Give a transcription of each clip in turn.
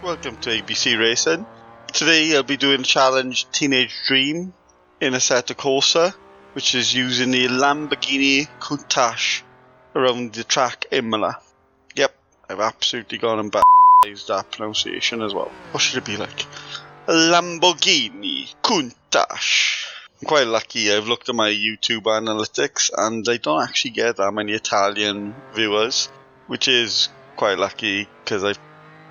Welcome to ABC Racing. Today I'll be doing a challenge Teenage Dream in Assetto Corsa, which is using the Lamborghini Countach around the track Imola. Yep, I've absolutely gone and baptized that pronunciation as well. What should it be like? Lamborghini Countach. I'm quite lucky. I've looked at my YouTube analytics and I don't actually get that many Italian viewers, which is quite lucky because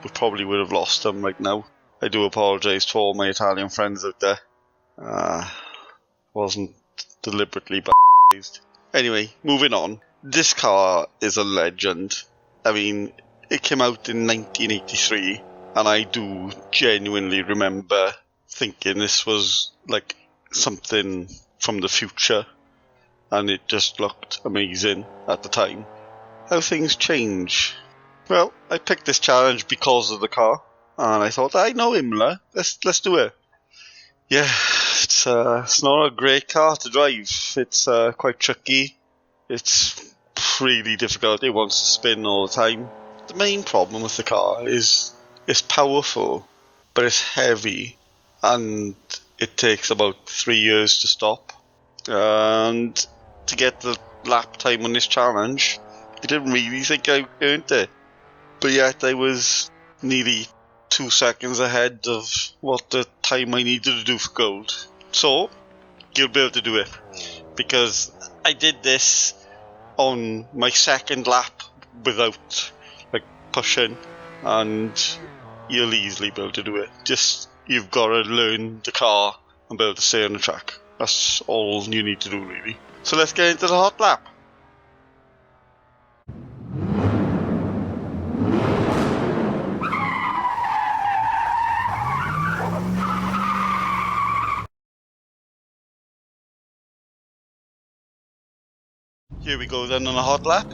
we probably would have lost them right now. I do apologise to all my Italian friends out there. Wasn't deliberately baptized. Anyway, moving on. This car is a legend. I mean, it came out in 1983, and I do genuinely remember thinking this was like something from the future, and it just looked amazing at the time. How things change. Well, I picked this challenge because of the car, and I thought, I know Imola, let's do it. Yeah, it's not a great car to drive. It's quite tricky. It's really difficult. It wants to spin all the time. The main problem with the car is it's powerful, but it's heavy, and it takes about 3 years to stop. And to get the lap time on this challenge, I didn't really think I earned it. But yet I was nearly 2 seconds ahead of what the time I needed to do for gold. So, you'll be able to do it. Because I did this on my second lap without pushing. And you'll easily be able to do it. Just, you've got to learn the car and be able to stay on the track. That's all you need to do really. So let's get into the hot lap. Here we go then on a hot lap.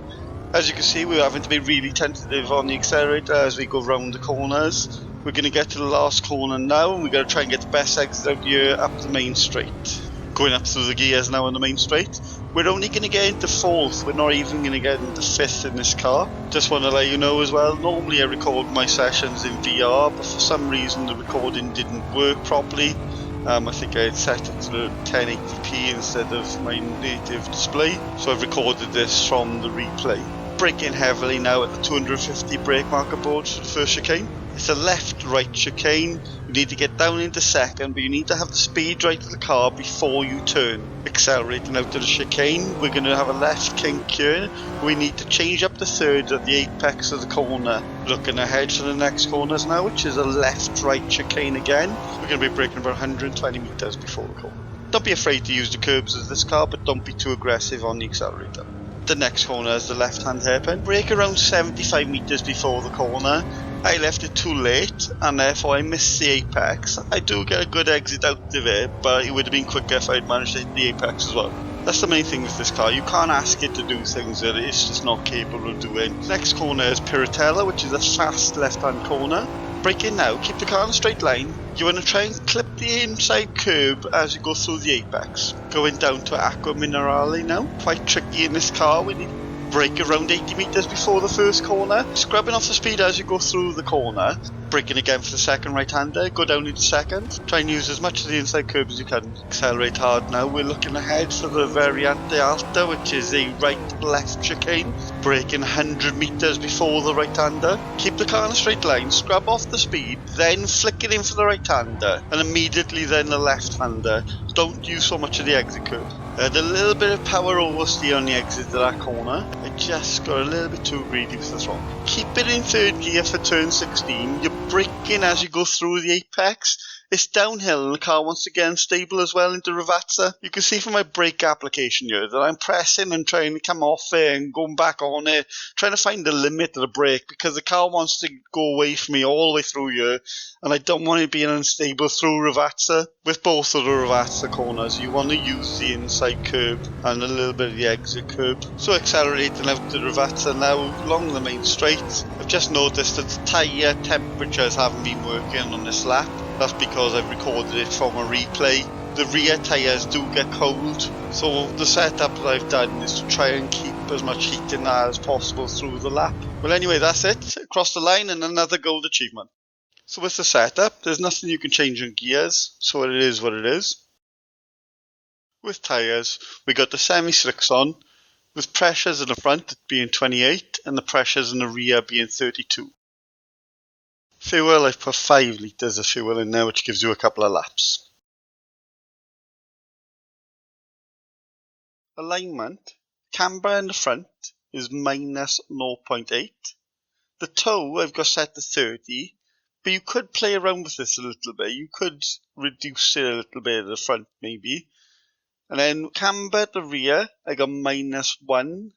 As you can see, we're having to be really tentative on the accelerator as we go round the corners. We're going to get to the last corner now, and we're going to try and get the best exit out here up the main straight. Going up through the gears now on the main straight. We're only going to get into 4th, we're not even going to get into 5th in this car. Just want to let you know as well, normally I record my sessions in VR, but for some reason the recording didn't work properly. I think I had set it to 1080p instead of my native display, so I've recorded this from the replay. Braking heavily now at the 250 brake marker board for the first chicane. It's a left-right chicane. You need to get down into second, but you need to have the speed right of the car before you turn. Accelerating out to the chicane, we're going to have a left kink here. We need to change up the third at the apex of the corner. Looking ahead to the next corners now, which is a left-right chicane again. We're going to be braking about 120 metres before the corner. Don't be afraid to use the curbs of this car, but don't be too aggressive on the accelerator. The next corner is the left-hand hairpin. Brake around 75 metres before the corner. I left it too late, and therefore I missed the apex. I do get a good exit out of it, but it would have been quicker if I'd managed to hit the apex as well. That's the main thing with this car. You can't ask it to do things that it's just not capable of doing. Next corner is Piratella, which is a fast left-hand corner. Brake in now, keep the car in a straight line. You want to try and clip the inside curb as you go through the apex. Going down to Aqua Minerale now. Quite tricky in this car. We need brake around 80 metres before the first corner. Scrubbing off the speed as you go through the corner. Braking again for the second right-hander. Go down into second. Try and use as much of the inside curb as you can. Accelerate hard now. We're looking ahead for the Variante Alta, which is a right-left chicane. Braking 100 metres before the right-hander. Keep the car in a straight line. Scrub off the speed. Then flick it in for the right-hander. And immediately then the left-hander. Don't use so much of the exit curb. I had a little bit of power oversteer on the exit of that corner. I just got a little bit too greedy with the throttle. Keep it in third gear for turn 16. You're braking as you go through the apex. It's downhill and the car wants to get unstable as well into Ravazza. You can see from my brake application here that I'm pressing and trying to come off it and going back on it, trying to find the limit of the brake because the car wants to go away from me all the way through here, and I don't want it being unstable through Ravazza. With both of the Ravazza corners, you want to use the inside curb and a little bit of the exit curb. So accelerating out to Ravazza now along the main straight. I've just noticed that the tyre temperatures haven't been working on this lap. That's because I've recorded it from a replay. The rear tyres do get cold, so the setup that I've done is to try and keep as much heat in that as possible through the lap. Well anyway, that's it. Across the line and another gold achievement. So with the setup, there's nothing you can change on gears, so it is what it is. With tyres, we got the semi-slicks on, with pressures in the front being 28 and the pressures in the rear being 32. Fuel, I've put 5 litres of fuel in there, which gives you a couple of laps. Alignment, camber in the front is minus 0.8. The toe I've got set to 30, but you could play around with this a little bit. You could reduce it a little bit at the front maybe. And then camber at the rear, I got minus 1.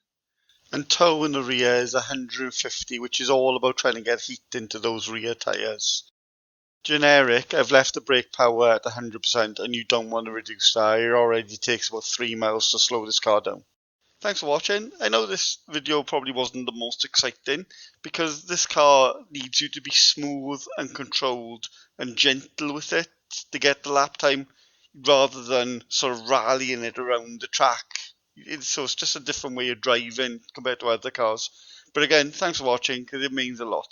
And toe in the rear is 150, which is all about trying to get heat into those rear tyres. Generic, I've left the brake power at 100% and you don't want to reduce that. It already takes about 3 miles to slow this car down. Thanks for watching. I know this video probably wasn't the most exciting because this car needs you to be smooth and controlled and gentle with it to get the lap time rather than sort of rallying it around the track. So it's just a different way of driving compared to other cars. But again, thanks for watching because it means a lot.